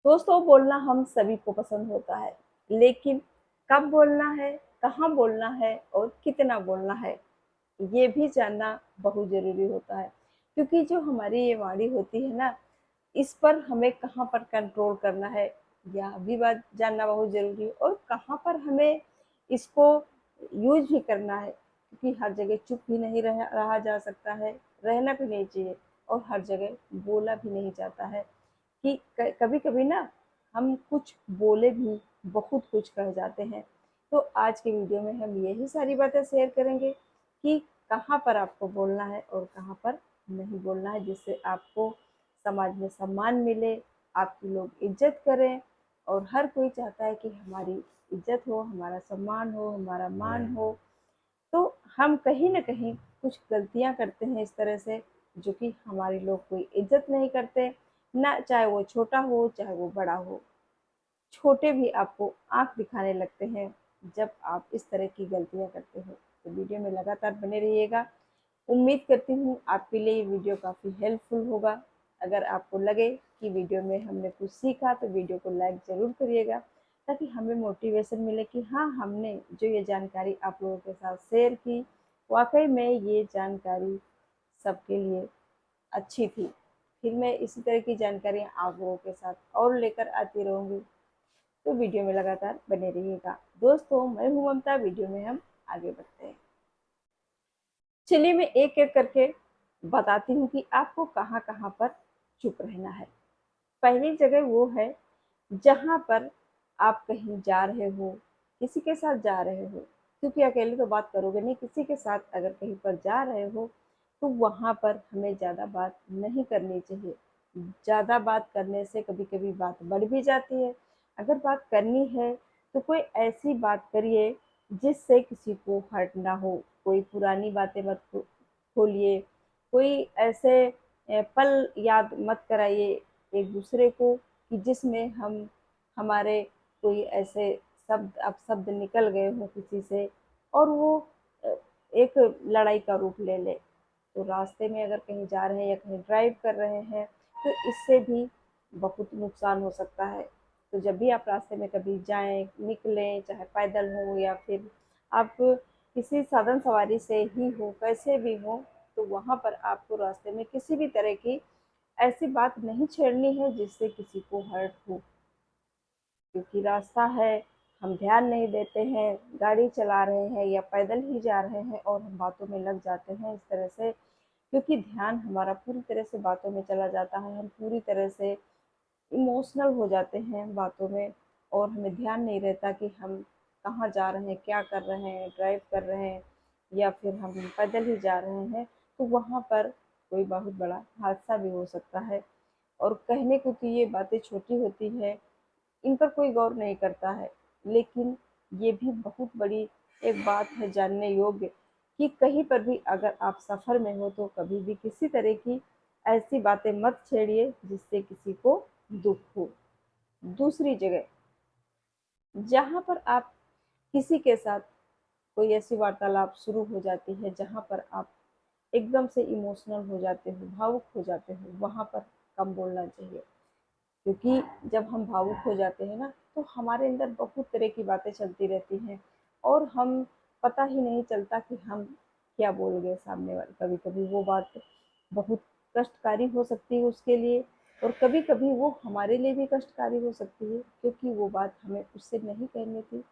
दोस्तों, बोलना हम सभी को पसंद होता है, लेकिन कब बोलना है, कहाँ बोलना है और कितना बोलना है, ये भी जानना बहुत ज़रूरी होता है। क्योंकि जो हमारी ये वाणी होती है ना, इस पर हमें कहाँ पर कंट्रोल करना है, यह भी बात जानना बहुत ज़रूरी है। और कहाँ पर हमें इसको यूज़ भी करना है, क्योंकि हर जगह चुप भी नहीं रहा जा सकता है, रहना भी नहीं चाहिए और हर जगह बोला भी नहीं जाता है। कि कभी कभी ना हम कुछ बोले भी बहुत कुछ कह जाते हैं। तो आज के वीडियो में हम यही सारी बातें शेयर करेंगे कि कहाँ पर आपको बोलना है और कहाँ पर नहीं बोलना है, जिससे आपको समाज में सम्मान मिले, आपकी लोग इज्जत करें। और हर कोई चाहता है कि हमारी इज्जत हो, हमारा सम्मान हो, हमारा मान हो। तो हम कहीं ना कहीं कुछ गलतियां करते हैं इस तरह से, जो कि हमारे लोग कोई इज्जत नहीं करते ना, चाहे वो छोटा हो चाहे वो बड़ा हो। छोटे भी आपको आंख दिखाने लगते हैं जब आप इस तरह की गलतियां करते हो। तो वीडियो में लगातार बने रहिएगा। उम्मीद करती हूँ आपके लिए ये वीडियो काफ़ी हेल्पफुल होगा। अगर आपको लगे कि वीडियो में हमने कुछ सीखा तो वीडियो को लाइक ज़रूर करिएगा, ताकि हमें मोटिवेशन मिले कि हाँ, हमने जो ये जानकारी आप लोगों के साथ शेयर की, वाकई में ये जानकारी सबके लिए अच्छी थी। फिर मैं इसी तरह की जानकारियाँ आप लोगों के साथ और लेकर आती रहूँगी। तो वीडियो में लगातार बने रहिएगा। दोस्तों, मैं हूँ ममता। वीडियो में हम आगे बढ़ते हैं। चलिए मैं एक एक करके बताती हूँ कि आपको कहाँ कहाँ पर चुप रहना है। पहली जगह वो है जहाँ पर आप कहीं जा रहे हो, किसी के साथ जा रहे हो, क्योंकि अकेले तो बात करोगे नहीं, किसी के साथ अगर कहीं पर जा रहे हो तो वहाँ पर हमें ज़्यादा बात नहीं करनी चाहिए। ज़्यादा बात करने से कभी कभी बात बढ़ भी जाती है। अगर बात करनी है तो कोई ऐसी बात करिए जिससे किसी को हर्ट ना हो। कोई पुरानी बातें मत खोलिए, कोई ऐसे पल याद मत कराइए एक दूसरे को कि जिसमें हम हमारे कोई ऐसे शब्द अपशब्द निकल गए हों किसी से और वो अ, एक लड़ाई का रूप ले ले। तो रास्ते में अगर कहीं जा रहे हैं या कहीं ड्राइव कर रहे हैं तो इससे भी बहुत नुकसान हो सकता है। तो जब भी आप रास्ते में कभी जाएं, निकलें, चाहे पैदल हो या फिर आप किसी साधन सवारी से ही हो, कैसे भी हो, तो वहाँ पर आपको रास्ते में किसी भी तरह की ऐसी बात नहीं छेड़नी है जिससे किसी को हर्ट हो। क्योंकि रास्ता है, हम ध्यान नहीं देते हैं, गाड़ी चला रहे हैं या पैदल ही जा रहे हैं और हम बातों में लग जाते हैं इस तरह से। क्योंकि ध्यान हमारा पूरी तरह से बातों में चला जाता है, हम पूरी तरह से इमोशनल हो जाते हैं बातों में और हमें ध्यान नहीं रहता कि हम कहाँ जा रहे हैं, क्या कर रहे हैं, ड्राइव कर रहे हैं या फिर हम पैदल ही जा रहे हैं। तो वहाँ पर कोई बहुत बड़ा हादसा भी हो सकता है। और कहने को तो ये बातें छोटी होती है, इन पर कोई गौर नहीं करता है, लेकिन ये भी बहुत बड़ी एक बात है जानने योग्य कि कहीं पर भी अगर आप सफ़र में हो तो कभी भी किसी तरह की ऐसी बातें मत छेड़िए जिससे किसी को दुख हो। दूसरी जगह, जहाँ पर आप किसी के साथ कोई ऐसी वार्तालाप शुरू हो जाती है जहाँ पर आप एकदम से इमोशनल हो जाते हो, भावुक हो जाते हो, वहाँ पर कम बोलना चाहिए। क्योंकि जब हम भावुक हो जाते हैं ना तो हमारे अंदर बहुत तरह की बातें चलती रहती हैं और हम पता ही नहीं चलता कि हम क्या बोल गए सामने वाले। कभी कभी वो बात बहुत कष्टकारी हो सकती है उसके लिए और कभी कभी वो हमारे लिए भी कष्टकारी हो सकती है, क्योंकि वो बात हमें उससे नहीं कहनी थी,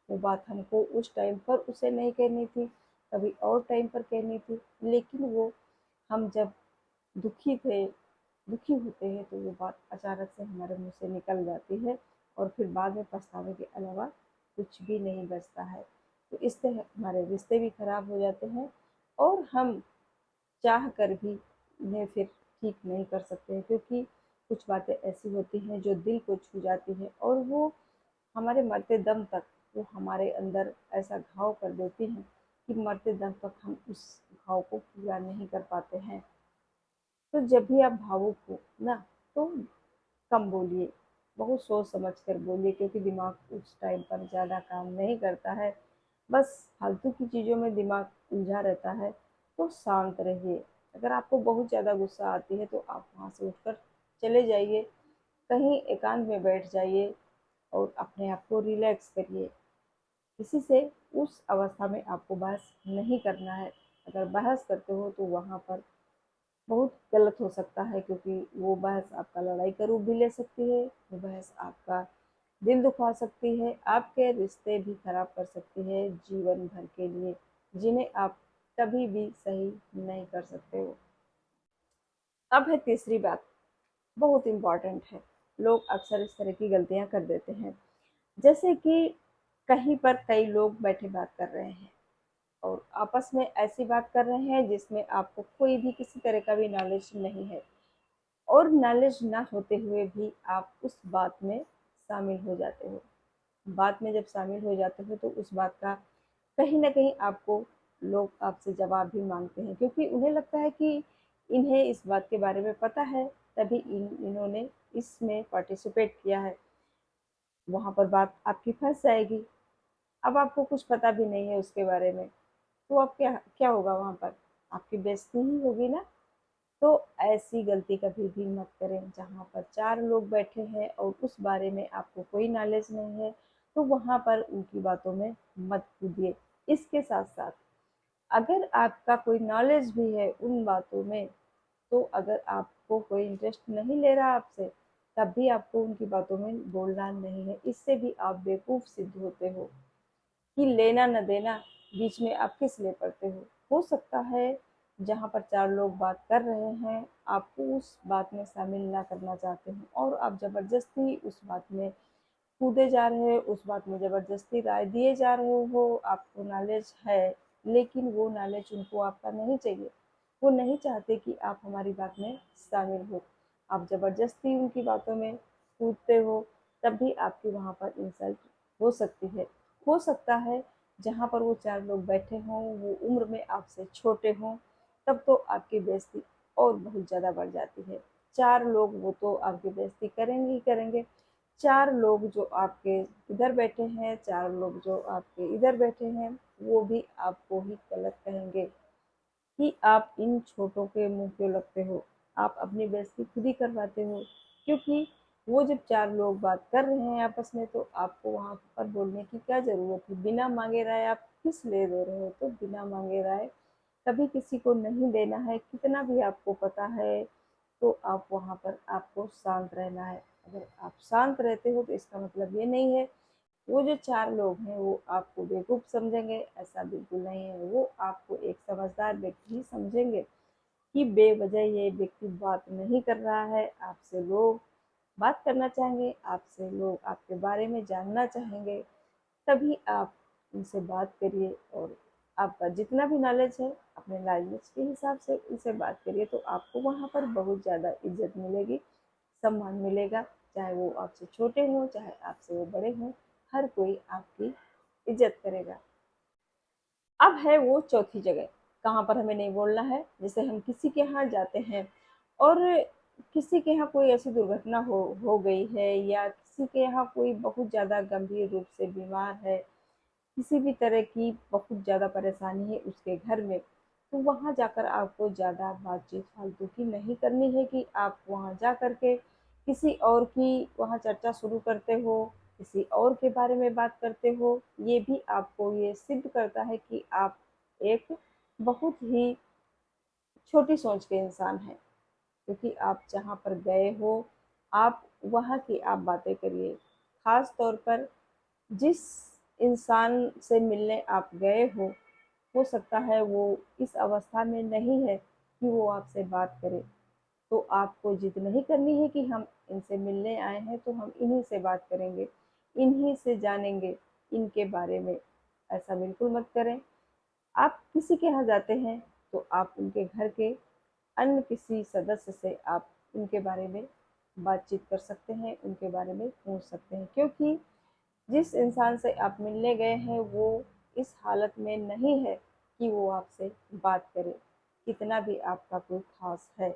वो बात हमको उस टाइम पर उसे नहीं कहनी थी, कभी और टाइम पर कहनी थी। लेकिन वो हम जब दुखी थे, दुखी होते हैं तो वो बात अचानक से हमारे मुंह से निकल जाती है और फिर बाद में पछतावे के अलावा कुछ भी नहीं बचता है। तो इससे हमारे रिश्ते भी खराब हो जाते हैं और हम चाह कर भी इन्हें फिर ठीक नहीं कर सकते हैं, क्योंकि कुछ बातें ऐसी होती हैं जो दिल को छू जाती हैं और वो हमारे मरते दम तक वो हमारे अंदर ऐसा घाव कर देती हैं कि मरते दम तक हम उस घाव को पूरा नहीं कर पाते हैं। तो जब भी आप भावुक हो ना, तो कम बोलिए, बहुत सोच समझ कर बोलिए, क्योंकि दिमाग उस टाइम पर ज़्यादा काम नहीं करता है, बस फालतू की चीज़ों में दिमाग उलझा रहता है। तो शांत रहिए। अगर आपको बहुत ज़्यादा गुस्सा आती है तो आप वहाँ से उठकर चले जाइए, कहीं एकांत में बैठ जाइए और अपने आप को रिलैक्स करिए। किसी से उस अवस्था में आपको बहस नहीं करना है। अगर बहस करते हो तो वहाँ पर बहुत गलत हो सकता है, क्योंकि वो बहस आपका लड़ाई का रूप भी ले सकती है, वो बहस आपका दिल दुखा सकती है, आपके रिश्ते भी खराब कर सकती है जीवन भर के लिए, जिन्हें आप कभी भी सही नहीं कर सकते हो। अब है तीसरी बात, बहुत इम्पॉर्टेंट है। लोग अक्सर इस तरह की गलतियां कर देते हैं, जैसे कि कहीं पर कई लोग बैठे बात कर रहे हैं और आपस में ऐसी बात कर रहे हैं जिसमें आपको कोई भी किसी तरह का भी नॉलेज नहीं है, और नॉलेज ना होते हुए भी आप उस बात में शामिल हो जाते हो। बात में जब शामिल हो जाते हो तो उस बात का कहीं ना कहीं आपको लोग आपसे जवाब भी मांगते हैं, क्योंकि उन्हें लगता है कि इन्हें इस बात के बारे में पता है, तभी इन्होंने इसमें पार्टिसिपेट किया है। वहाँ पर बात आपकी फंस जाएगी। अब आपको कुछ पता भी नहीं है उसके बारे में, तो अब क्या क्या होगा वहाँ पर? आपकी बेइज्जती ही होगी ना। तो ऐसी गलती कभी भी मत करें। जहाँ पर 4 लोग बैठे हैं और उस बारे में आपको कोई नॉलेज नहीं है, तो वहाँ पर उनकी बातों में मत कूदिए। इसके साथ-साथ अगर आपका कोई नॉलेज भी है उन बातों में, तो अगर आपको कोई इंटरेस्ट नहीं ले रहा आपसे, तब भी आपको उनकी बातों में बोलना नहीं है। इससे भी आप बेवकूफ़ सिद्ध होते हो कि लेना न देना, बीच में आप किस लिए पड़ते हो। हो सकता है जहाँ पर 4 लोग बात कर रहे हैं, आपको उस बात में शामिल ना करना चाहते हो और आप ज़बरदस्ती उस बात में कूदे जा रहे हो, उस बात में ज़बरदस्ती राय दिए जा रहे हो। आपको नॉलेज है, लेकिन वो नॉलेज उनको आपका नहीं चाहिए। वो नहीं चाहते कि आप हमारी बात में शामिल हो। आप ज़बरदस्ती उनकी बातों में कूदते हो, तब भी आपकी वहाँ पर इंसल्ट हो सकती है। हो सकता है जहाँ पर वो 4 लोग बैठे हों, वो उम्र में आपसे छोटे हों, तब तो आपकी बेइज़्ती और बहुत ज़्यादा बढ़ जाती है। 4 लोग वो तो आपकी बेइज़्ती करेंगे ही करेंगे। 4 लोग जो आपके इधर बैठे हैं, 4 लोग जो आपके इधर बैठे हैं, वो भी आपको ही गलत कहेंगे कि आप इन छोटों के मुँह क्यों लगते हो? आप अपनी बेइज़्ती खुद ही करवाते हो, क्योंकि वो जब 4 लोग बात कर रहे हैं आपस में, तो आपको वहाँ पर बोलने की क्या ज़रूरत है? बिना माँगे राय आप किस लिए दे रहे हो? तो बिना माँगे राय कभी किसी को नहीं देना है। कितना भी आपको पता है, तो आप वहाँ पर आपको शांत रहना है। अगर आप शांत रहते हो तो इसका मतलब ये नहीं है वो जो 4 लोग हैं वो आपको बेवकूफ़ समझेंगे, ऐसा बिल्कुल नहीं है। वो आपको एक समझदार व्यक्ति ही समझेंगे कि बेवजह ये व्यक्ति बात नहीं कर रहा है। आपसे लोग बात करना चाहेंगे, आपसे लोग आपके बारे में जानना चाहेंगे, तभी आप उनसे बात करिए और आपका जितना भी नॉलेज है, अपने नॉलेज के हिसाब से उनसे बात करिए, तो आपको वहाँ पर बहुत ज़्यादा इज़्ज़त मिलेगी, सम्मान मिलेगा। चाहे वो आपसे छोटे हों, चाहे आपसे वो बड़े हों, हर कोई आपकी इज़्ज़त करेगा। अब है वो चौथी जगह, कहाँ पर हमें नहीं बोलना है। जैसे हम किसी के यहाँ जाते हैं और किसी के यहाँ कोई ऐसी दुर्घटना हो गई है, या किसी के यहाँ कोई बहुत ज़्यादा गंभीर रूप से बीमार है, किसी भी तरह की बहुत ज़्यादा परेशानी है उसके घर में, तो वहाँ जाकर आपको ज़्यादा बातचीत फालतू की नहीं करनी है कि आप वहाँ जा कर के किसी और की वहाँ चर्चा शुरू करते हो, किसी और के बारे में बात करते हो। ये भी आपको ये सिद्ध करता है कि आप एक बहुत ही छोटी सोच के इंसान हैं, क्योंकि आप जहाँ पर गए हो, आप वहाँ की आप बातें करिए। ख़ास तौर पर जिस इंसान से मिलने आप गए हो सकता है वो इस अवस्था में नहीं है कि वो आपसे बात करे। तो आपको जिद नहीं करनी है कि हम इनसे मिलने आए हैं तो हम इन्हीं से बात करेंगे, इन्हीं से जानेंगे इनके बारे में। ऐसा बिल्कुल मत करें। आप किसी के यहाँ जाते हैं तो आप उनके घर के अन्य किसी सदस्य से आप उनके बारे में बातचीत कर सकते हैं, उनके बारे में पूछ सकते हैं, क्योंकि जिस इंसान से आप मिलने गए हैं वो इस हालत में नहीं है कि वो आपसे बात करे। कितना भी आपका कोई ख़ास है,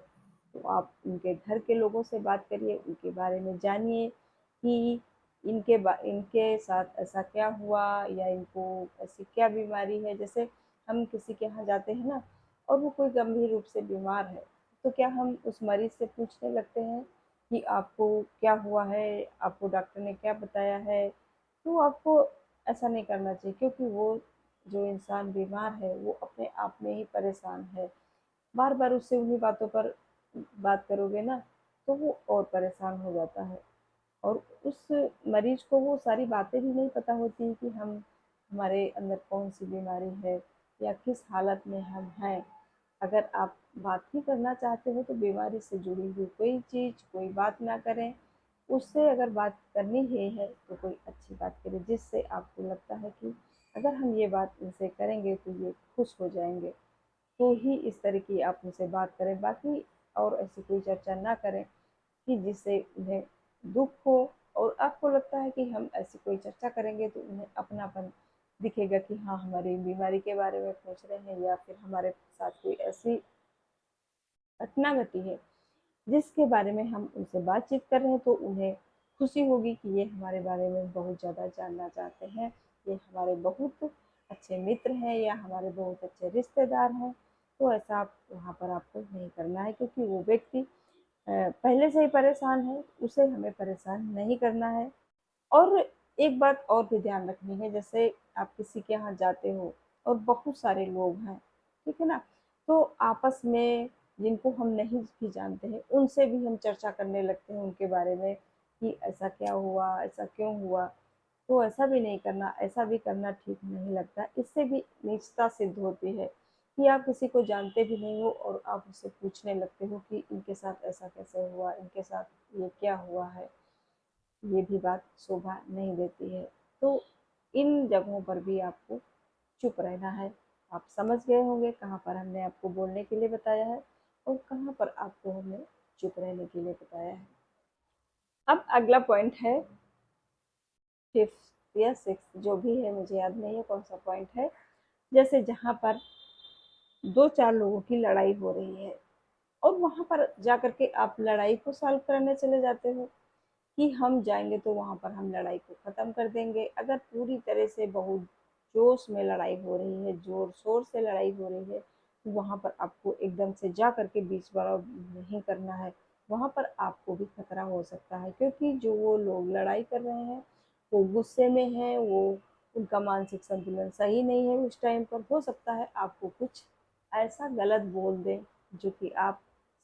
तो आप उनके घर के लोगों से बात करिए, उनके बारे में जानिए कि इनके साथ ऐसा क्या हुआ, या इनको ऐसी क्या बीमारी है। जैसे हम किसी के यहाँ जाते हैं ना, और वो कोई गंभीर रूप से बीमार है, तो क्या हम उस मरीज़ से पूछने लगते हैं कि आपको क्या हुआ है, आपको डॉक्टर ने क्या बताया है, तो आपको ऐसा नहीं करना चाहिए, क्योंकि वो जो इंसान बीमार है वो अपने आप में ही परेशान है। बार बार उससे उन्हीं बातों पर बात करोगे ना, तो वो और परेशान हो जाता है। और उस मरीज को वो सारी बातें भी नहीं पता होती कि हम हमारे अंदर कौन सी बीमारी है या किस हालत में हम हैं। अगर आप बात ही करना चाहते हो तो बीमारी से जुड़ी हुई कोई चीज़ कोई बात ना करें। उससे अगर बात करनी ही है तो कोई अच्छी बात करें, जिससे आपको लगता है कि अगर हम ये बात इनसे करेंगे तो ये खुश हो जाएंगे, तो ही इस तरह की आप उनसे बात करें। बाकी और ऐसी कोई चर्चा ना करें कि जिससे उन्हें दुख हो। और आपको लगता है कि हम ऐसी कोई चर्चा करेंगे तो उन्हें अपनापन दिखेगा कि हाँ, हमारी बीमारी के बारे में पूछ रहे हैं, या फिर हमारे साथ कोई ऐसी घटना घटी है जिसके बारे में हम उनसे बातचीत कर रहे हैं, तो उन्हें खुशी होगी कि ये हमारे बारे में बहुत ज़्यादा जानना चाहते हैं, ये हमारे बहुत अच्छे मित्र हैं या हमारे बहुत अच्छे रिश्तेदार हैं। तो ऐसा आप वहाँ पर आपको नहीं करना है, क्योंकि वो व्यक्ति पहले से ही परेशान है, उसे हमें परेशान नहीं करना है। और एक बात और भी ध्यान रखनी है, जैसे आप किसी के यहाँ जाते हो और बहुत सारे लोग हैं, ठीक है ना, तो आपस में जिनको हम नहीं भी जानते हैं उनसे भी हम चर्चा करने लगते हैं उनके बारे में कि ऐसा क्या हुआ, ऐसा क्यों हुआ। तो ऐसा भी नहीं करना, ऐसा भी करना ठीक नहीं लगता। इससे भी नीचता सिद्ध होती है कि आप किसी को जानते भी नहीं हो और आप उससे पूछने लगते हो कि इनके साथ ऐसा कैसे हुआ, इनके साथ ये क्या हुआ है। ये भी बात शोभा नहीं देती है। तो इन जगहों पर भी आपको चुप रहना है। आप समझ गए होंगे कहाँ पर हमने आपको बोलने के लिए बताया है और कहाँ पर आपको हमने चुप रहने के लिए बताया है। अब अगला पॉइंट है फिफ्थ या सिक्स, जो भी है मुझे याद नहीं है कौन सा पॉइंट है। जैसे जहाँ पर दो चार लोगों की लड़ाई हो रही है और वहां पर जाकर के आप लड़ाई को सॉल्व करने चले जाते हो कि हम जाएंगे तो वहां पर हम लड़ाई को खत्म कर देंगे। अगर पूरी तरह से बहुत जोश में लड़ाई हो रही है, जोर शोर से लड़ाई हो रही है, तो वहां पर आपको एकदम से जा करके बीच बड़ाव नहीं करना है। वहां पर आपको भी खतरा हो सकता है, क्योंकि जो वो लोग लड़ाई कर रहे हैं वो गुस्से में है, वो उनका मानसिक संतुलन सही नहीं है। उस टाइम पर हो सकता है आपको कुछ ऐसा गलत बोल दें जो कि आप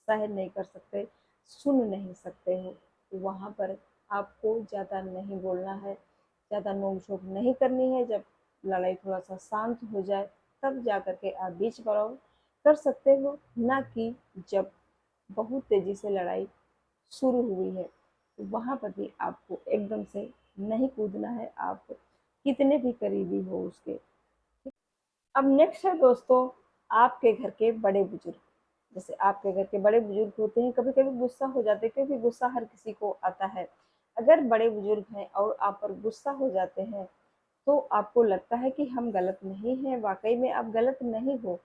सहन नहीं कर सकते, सुन नहीं सकते हो। तो वहाँ पर आपको ज़्यादा नहीं बोलना है, ज़्यादा नोक-झोंक नहीं करनी है। जब लड़ाई थोड़ा-सा शांत हो जाए तब जा कर के आप बीच बड़ाव कर सकते हो, ना कि जब बहुत तेज़ी से लड़ाई शुरू हुई है। तो वहाँ पर भी आपको एकदम से नहीं कूदना है, आप कितने भी करीबी हो उसके। अब नेक्स्ट है दोस्तों, आपके घर के बड़े बुजुर्ग। जैसे आपके घर के बड़े बुजुर्ग होते हैं, कभी कभी गुस्सा हो जाते हैं, क्योंकि गुस्सा हर किसी को आता है। अगर बड़े बुजुर्ग हैं और आप पर गुस्सा हो जाते हैं, तो आपको लगता है कि हम गलत नहीं हैं, वाकई में आप गलत नहीं हो।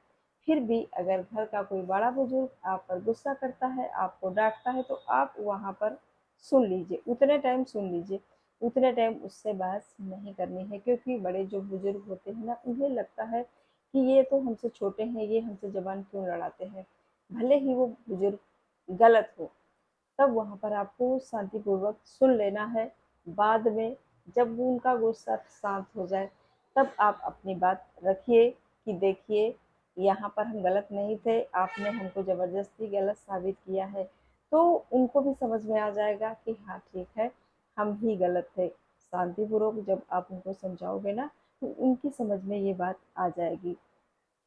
फिर भी अगर घर का कोई बड़ा बुजुर्ग आप पर गुस्सा करता है, आपको डांटता है, तो आप वहाँ पर सुन लीजिए, उतने टाइम सुन लीजिए। उतने टाइम उससे बहस नहीं करनी है, क्योंकि बड़े जो बुजुर्ग होते हैं ना, उन्हें लगता है कि ये तो हमसे छोटे हैं, ये हमसे जबान क्यों लड़ाते हैं। भले ही वो बुजुर्ग गलत हो, तब वहाँ पर आपको शांतिपूर्वक सुन लेना है। बाद में जब वो उनका गुस्सा शांत हो जाए, तब आप अपनी बात रखिए कि देखिए, यहाँ पर हम गलत नहीं थे, आपने हमको ज़बरदस्ती गलत साबित किया है। तो उनको भी समझ में आ जाएगा कि हाँ ठीक है, हम ही गलत थे। शांतिपूर्वक जब आप उनको समझाओगे ना, तो उनकी समझ में ये बात आ जाएगी।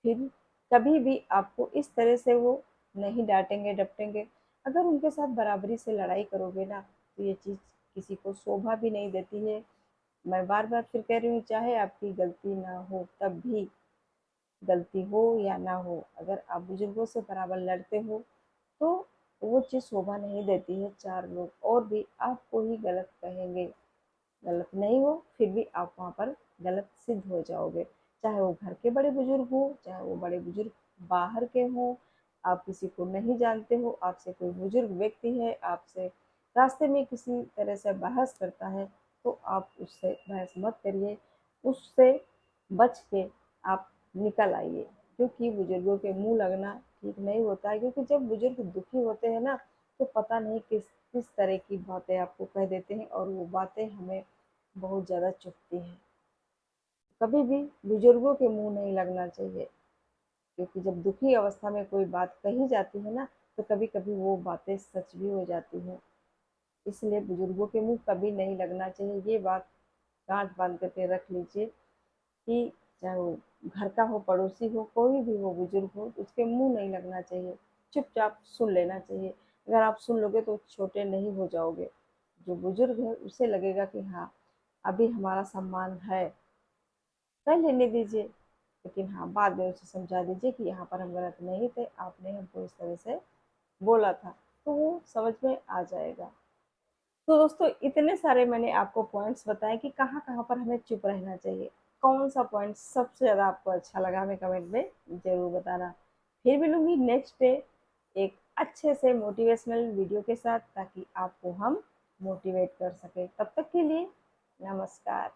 फिर कभी भी आपको इस तरह से वो नहीं डांटेंगे डपटेंगे। अगर उनके साथ बराबरी से लड़ाई करोगे ना, तो ये चीज़ किसी को शोभा भी नहीं देती है। मैं बार बार फिर कह रही हूँ, चाहे आपकी गलती ना हो तब भी, गलती हो या ना हो, अगर आप बुजुर्गों से बराबर लड़ते हो तो वो चीज़ शोभा नहीं देती है। चार लोग और भी आपको ही गलत कहेंगे, गलत नहीं हो फिर भी आप वहाँ पर गलत सिद्ध हो जाओगे। चाहे वो घर के बड़े बुजुर्ग हो, चाहे वो बड़े बुजुर्ग बाहर के हों, आप किसी को नहीं जानते हो, आपसे कोई बुजुर्ग व्यक्ति है, आपसे रास्ते में किसी तरह से बहस करता है, तो आप उससे बहस मत करिए। उससे बच के आप निकल आइए, क्योंकि बुजुर्गों के मुंह लगना ठीक नहीं होता है। क्योंकि जब बुजुर्ग दुखी होते हैं ना, तो पता नहीं किस इस तरह की बातें आपको कह देते हैं और वो बातें हमें बहुत ज़्यादा चुभती हैं। कभी भी बुजुर्गों के मुंह नहीं लगना चाहिए, क्योंकि जब दुखी अवस्था में कोई बात कही जाती है ना, तो कभी कभी वो बातें सच भी हो जाती हैं। इसलिए बुजुर्गों के मुंह कभी नहीं लगना चाहिए। ये बात गांठ बांध करके रख लीजिए कि चाहे वो घर का हो, पड़ोसी हो, कोई भी हो, बुजुर्ग हो, उसके मुंह नहीं लगना चाहिए। चुपचाप सुन लेना चाहिए। अगर आप सुन लोगे तो छोटे नहीं हो जाओगे। जो बुजुर्ग है उसे लगेगा कि हाँ, अभी हमारा सम्मान है, कर लेने दीजिए। लेकिन हाँ, बाद में उसे समझा दीजिए कि यहाँ पर हम गलत नहीं थे, आपने हमको इस तरह से बोला था, तो वो समझ में आ जाएगा। तो दोस्तों, इतने सारे मैंने आपको पॉइंट्स बताए कि कहाँ कहाँ पर हमें चुप रहना चाहिए। कौन सा पॉइंट सबसे ज़्यादा आपको अच्छा लगा हमें कमेंट में ज़रूर बताना। फिर मिलूंगी नेक्स्ट डे एक अच्छे से मोटिवेशनल वीडियो के साथ, ताकि आपको हम मोटिवेट कर सकें। तब तक के लिए नमस्कार।